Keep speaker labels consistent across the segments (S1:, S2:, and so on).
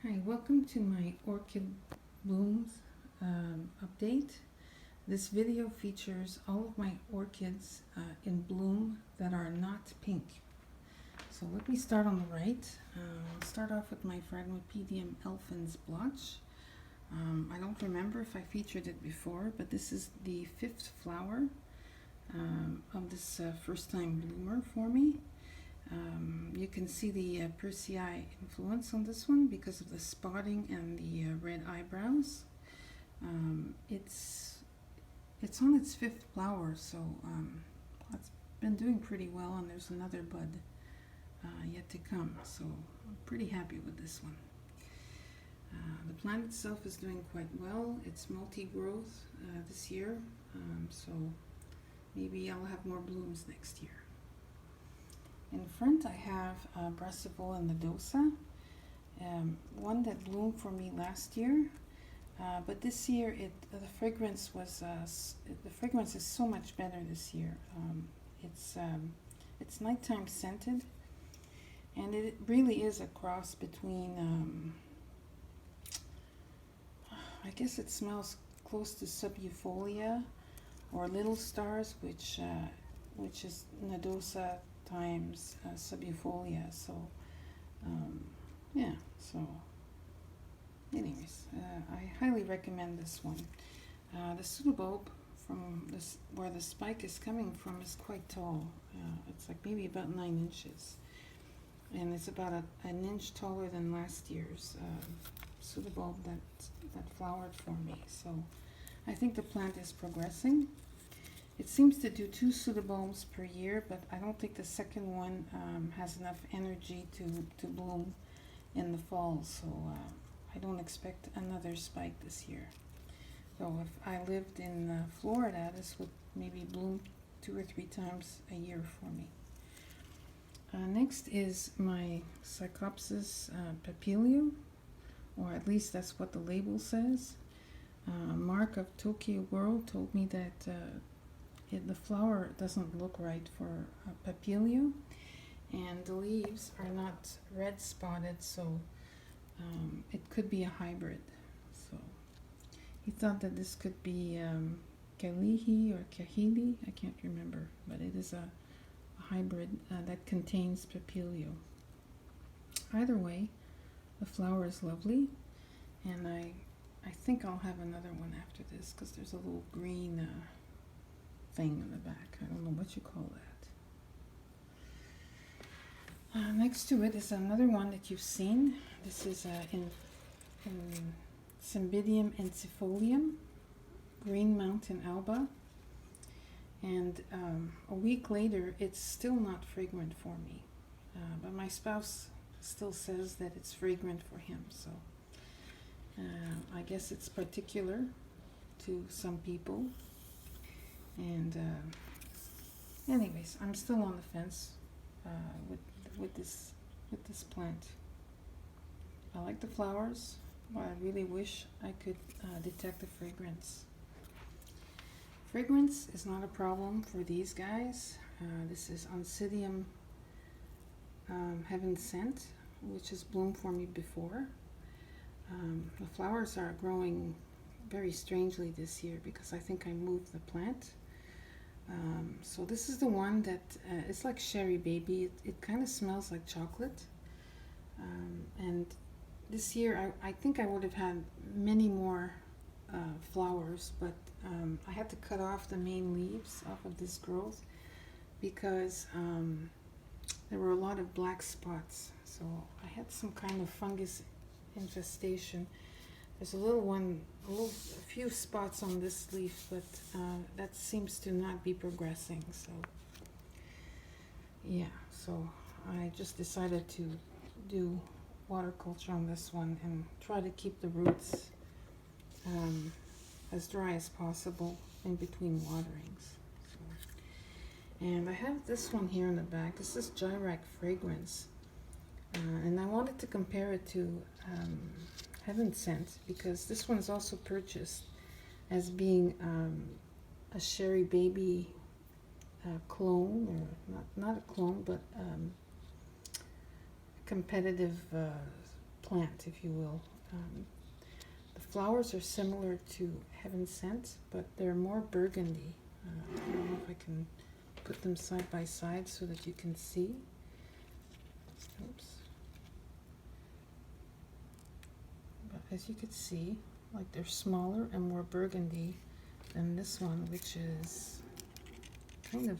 S1: Hi, welcome to my Orchid Blooms update. This video features all of my orchids in bloom that are not pink. So let me start on the right. I'll start off with my Fragment Elfin's blotch. I don't remember if I featured it before, but this is the fifth flower of this first time bloomer for me. You can see the Persei influence on this one because of the spotting and the red eyebrows. It's on its fifth flower, so it's been doing pretty well, and there's another bud yet to come, so I'm pretty happy with this one. The plant itself is doing quite well. It's multi-growth this year, so maybe I'll have more blooms next year. In front I have Brassivola nodosa, one that bloomed for me last year, but this year the fragrance is so much better this year. It's nighttime scented, and it really is a cross between I guess it smells close to Subifolia or Little Stars, which is nodosa times Subifolia. So yeah, so anyways, I highly recommend this one. The pseudobulb from this, where the spike is coming from, is quite tall. It's like maybe about 9 inches, and it's about an inch taller than last year's pseudobulb that flowered for me. So I think the plant is progressing. It seems to do 2 pseudobulbs per year, but I don't think the second one has enough energy to bloom in the fall, so I don't expect another spike this year. So if I lived in Florida, this would maybe bloom 2 or 3 times a year for me. Next is my Cyclopsis Papillion, or at least that's what the label says. Mark of Tokyo World told me that the flower doesn't look right for Papillion, and the leaves are not red spotted, so it could be a hybrid. So he thought that this could be Kalihi or Kahili, I can't remember, but it is a hybrid that contains Papillion. Either way, the flower is lovely, and I think I'll have another one after this, because there's a little green thing in the back. I don't know what you call that. Next to it is another one that you've seen. This is in Cymbidium entifolium, Green Mountain Alba, and a week later it's still not fragrant for me, but my spouse still says that it's fragrant for him, so I guess it's particular to some people. And anyways, I'm still on the fence with this plant. I like the flowers, but I really wish I could detect the fragrance. Fragrance is not a problem for these guys. This is on Sidium Heaven Scent, which has bloomed for me before. The flowers are growing very strangely this year because I think I moved the plant. So this is the one that it's like Sherry Baby. It kind of smells like chocolate. And this year I think I would have had many more flowers, but I had to cut off the main leaves off of this growth because there were a lot of black spots. So I had some kind of fungus infestation. There's a few spots on this leaf, but that seems to not be progressing. So yeah, so I just decided to do water culture on this one and try to keep the roots as dry as possible in between waterings. So, and I have this one here in the back. This is Gyrac Fragrance, and I wanted to compare it to Heaven Scent, because this one's also purchased as being a Sherry Baby clone, or not a clone, but competitive plant, if you will. The flowers are similar to Heaven Sent, but they're more burgundy. I don't know if I can put them side by side so that you can see. Oops. But as you can see, like they're smaller and more burgundy than this one, which is kind of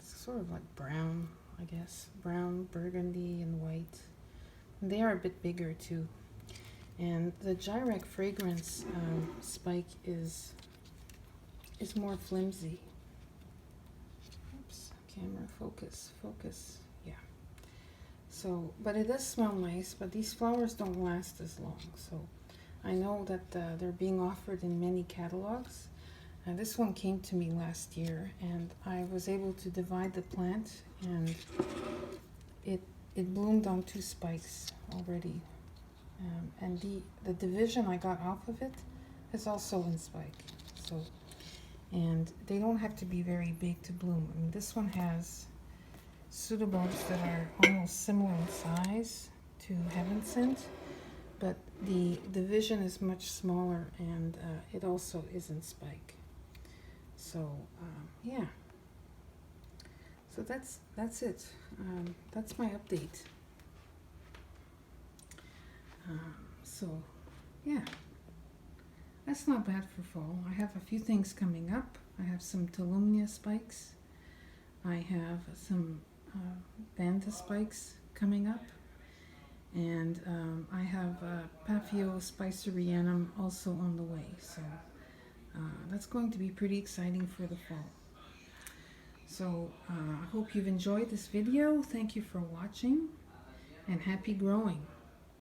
S1: sort of like brown, I guess. Brown, burgundy, and white. And they are a bit bigger too. And the Gyrec fragrance spike is more flimsy. Oops, camera, focus, yeah. So, but it does smell nice, but these flowers don't last as long. So I know that they're being offered in many catalogs. This one came to me last year, and I was able to divide the plant, and it bloomed on 2 spikes already. And the division I got off of it is also in spike. So, and they don't have to be very big to bloom. I mean, this one has pseudobulbs that are almost similar in size to Heaven Sent, but the division is much smaller, and it also is in spike. So yeah. So that's it. That's my update. So yeah, that's not bad for fall. I have a few things coming up. I have some Tolumnia spikes. I have some Vanda spikes coming up. And I have Papillion spicerianum also on the way. So that's going to be pretty exciting for the fall. So I hope you've enjoyed this video. Thank you for watching, and happy growing.